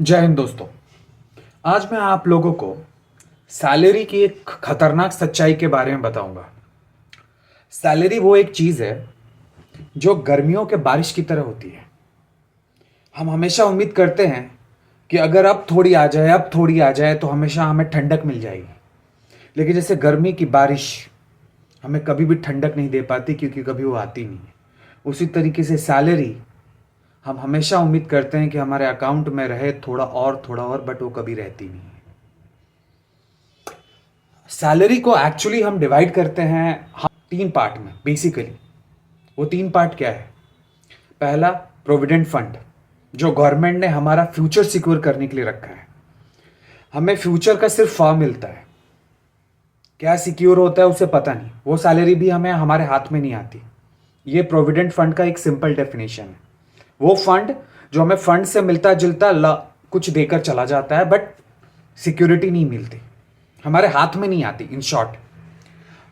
जय हिंद दोस्तों। आज मैं आप लोगों को सैलरी की एक खतरनाक सच्चाई के बारे में बताऊंगा। सैलरी वो एक चीज है जो गर्मियों के बारिश की तरह होती है। हम हमेशा उम्मीद करते हैं कि अगर अब थोड़ी आ जाए, अब थोड़ी आ जाए तो हमेशा हमें ठंडक मिल जाएगी। लेकिन जैसे गर्मी की बारिश हमें कभी भी ठंडक नहीं दे पाती क्योंकि कभी वो आती नहीं है। उसी तरीके से सैलरी हम हमेशा उम्मीद करते हैं कि हमारे अकाउंट में रहे थोड़ा और, बट वो कभी रहती नहीं है। सैलरी को एक्चुअली हम डिवाइड करते हैं तीन पार्ट में बेसिकली। वो तीन पार्ट क्या है? पहला, प्रोविडेंट फंड, जो गवर्नमेंट ने हमारा फ्यूचर सिक्योर करने के लिए रखा है। हमें फ्यूचर का सिर्फ फॉर्म मिलता है, क्या सिक्योर होता है उसे पता नहीं। वो सैलरी भी हमें हमारे हाथ में नहीं आती। ये प्रोविडेंट फंड का एक सिंपल डेफिनेशन है। वो फंड जो हमें फंड से मिलता जुलता कुछ देकर चला जाता है, बट सिक्योरिटी नहीं मिलती, हमारे हाथ में नहीं आती, इन शॉर्ट।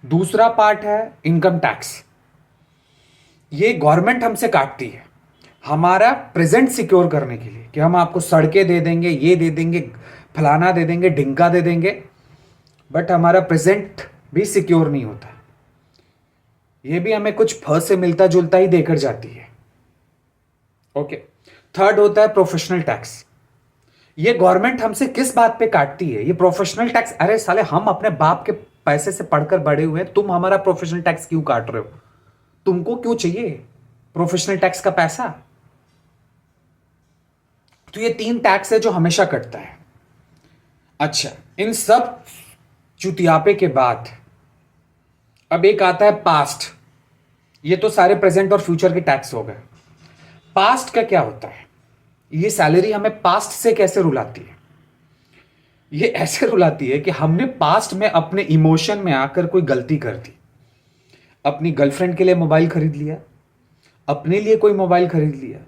दूसरा पार्ट है इनकम टैक्स। ये गवर्नमेंट हमसे काटती है हमारा प्रेजेंट सिक्योर करने के लिए, कि हम आपको सड़कें दे देंगे, ये दे देंगे, फलाना दे देंगे, ढिंका दे देंगे, बट हमारा प्रेजेंट भी सिक्योर नहीं होता। ये भी हमें कुछ फ से मिलता जुलता ही देकर जाती है। ओके। थर्ड होता है प्रोफेशनल टैक्स। ये गवर्नमेंट हमसे किस बात पे काटती है? ये प्रोफेशनल टैक्स। अरे साले, हम अपने बाप के पैसे से पढ़कर बड़े हुए हैं, तुम हमारा प्रोफेशनल टैक्स क्यों काट रहे हो? तुमको क्यों चाहिए प्रोफेशनल टैक्स का पैसा? तो ये तीन टैक्स है जो हमेशा कटता है। अच्छा, इन सब चुतियापे के बाद अब एक आता है पास्ट। ये तो सारे प्रेजेंट और फ्यूचर के टैक्स हो गए। पास्ट का क्या होता है? ये सैलरी हमें पास्ट से कैसे रुलाती है? ये ऐसे रुलाती है कि हमने पास्ट में अपने इमोशन में आकर कोई गलती कर दी। अपनी गर्लफ्रेंड के लिए मोबाइल खरीद लिया, अपने लिए कोई मोबाइल खरीद लिया,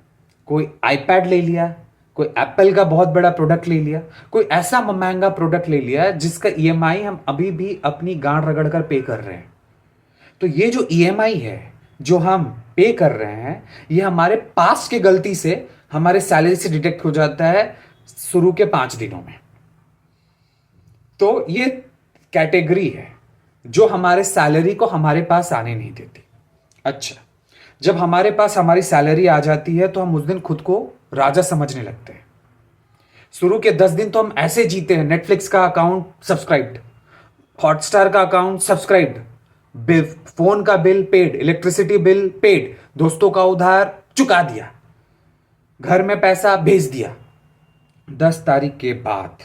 कोई आईपैड ले लिया, कोई एप्पल का बहुत बड़ा प्रोडक्ट ले लिया, कोई ऐसा महंगा प्रोडक्ट ले लिया जिसका ईएमआई हम अभी भी अपनी गांड रगड़ कर पे कर रहे हैं। तो ये जो ईएमआई है जो हम पे कर रहे हैं, ये हमारे पास्ट की गलती से हमारे सैलरी से डिडक्ट हो जाता है शुरू के 5 दिनों में। तो ये कैटेगरी है जो हमारे सैलरी को हमारे पास आने नहीं देती। अच्छा, जब हमारे पास हमारी सैलरी आ जाती है तो हम उस दिन खुद को राजा समझने लगते हैं। शुरू के 10 दिन तो हम ऐसे जीते हैं, नेटफ्लिक्स का अकाउंट सब्सक्राइब्ड, हॉटस्टार का अकाउंट सब्सक्राइब्ड, फोन का bill paid, electricity bill paid, दोस्तों का उधार चुका दिया, घर में पैसा भेज दिया। 10 तारीख के बाद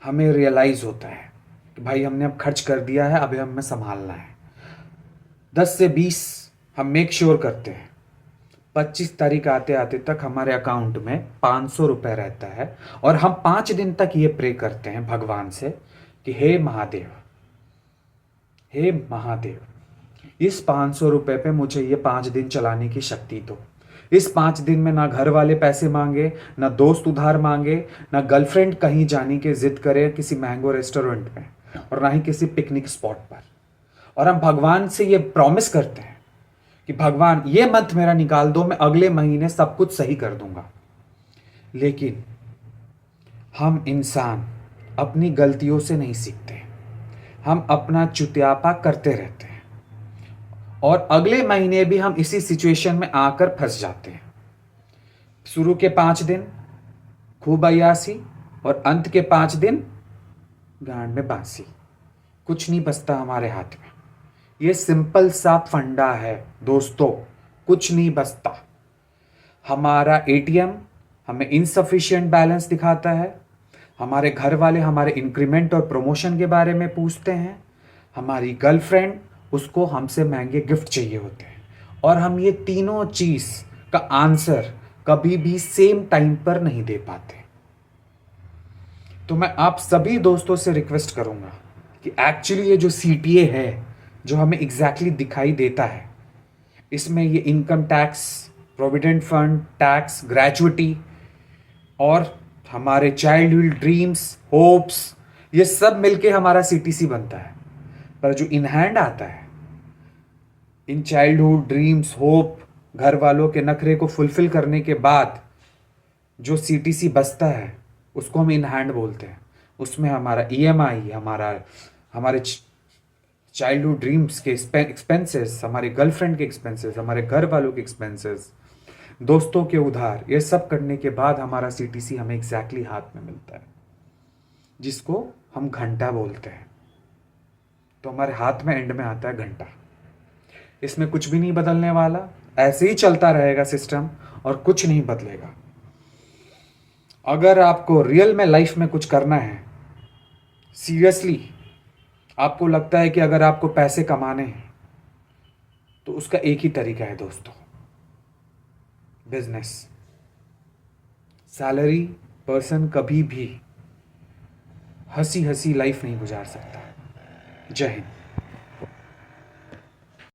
हमें रियलाइज होता है कि भाई हमने अब खर्च कर दिया है, अभी हमें संभालना है। 10 से 20 हम मेक श्योर करते हैं। 25 तारीख आते आते तक हमारे अकाउंट में 500 रुपए रहता है, और हम 5 दिन तक ये प्रे करते हैं भगवान से कि हे महादेव, हे महादेव, इस 500 रुपए पे मुझे ये 5 दिन चलाने की शक्ति दो। इस 5 दिन में ना घर वाले पैसे मांगे, ना दोस्त उधार मांगे, ना गर्लफ्रेंड कहीं जाने की जिद करे किसी महंगो रेस्टोरेंट में, और ना ही किसी पिकनिक स्पॉट पर। और हम भगवान से ये प्रॉमिस करते हैं कि भगवान ये मंथ मेरा निकाल दो, मैं अगले महीने सब कुछ सही कर दूंगा। लेकिन हम इंसान अपनी गलतियों से नहीं सीखते, हम अपना चुतियापा करते रहते हैं, और अगले महीने भी हम इसी सिचुएशन में आकर फंस जाते हैं। शुरू के 5 दिन खूब अय्यासी, और अंत के 5 दिन गांड में बांसी। कुछ नहीं बचता हमारे हाथ में। ये सिंपल सा फंडा है दोस्तों, कुछ नहीं बचता। हमारा एटीएम हमें इनसफिशिएंट बैलेंस दिखाता है, हमारे घर वाले हमारे इंक्रीमेंट और प्रमोशन के बारे में पूछते हैं, हमारी गर्लफ्रेंड, उसको हमसे महंगे गिफ्ट चाहिए होते हैं, और हम ये तीनों चीज का आंसर कभी भी सेम टाइम पर नहीं दे पाते। तो मैं आप सभी दोस्तों से रिक्वेस्ट करूंगा कि एक्चुअली ये जो सीटीए है जो हमें एग्जैक्टली दिखाई देता है, इसमें ये income tax, provident fund tax, gratuity, और हमारे चाइल्डहुड ड्रीम्स, होप्स, ये सब मिलके हमारा सीटीसी बनता है। पर जो इन हैंड आता है, इन चाइल्डहुड ड्रीम्स, होप, घर वालों के नखरे को फुलफिल करने के बाद जो सीटीसी बचता है उसको हम इन हैंड बोलते हैं। उसमें हमारा ईएमआई, हमारे चाइल्डहुड ड्रीम्स के एक्सपेंसेस, हमारे गर्लफ्रेंड के एक्सपेंसेस, हमारे घर वालों के एक्सपेंसेस, दोस्तों के उधार, ये सब करने के बाद हमारा सीटीसी हमें एग्जैक्टली हाथ में मिलता है, जिसको हम घंटा बोलते हैं। तो हमारे हाथ में एंड में आता है घंटा। इसमें कुछ भी नहीं बदलने वाला, ऐसे ही चलता रहेगा सिस्टम और कुछ नहीं बदलेगा। अगर आपको रियल में लाइफ में कुछ करना है, सीरियसली आपको लगता है कि अगर आपको पैसे कमाने हैं तो उसका एक ही तरीका है दोस्तों, बिजनेस। सैलरी पर्सन कभी भी हंसी हंसी लाइफ नहीं गुजार सकता। जय हिंद।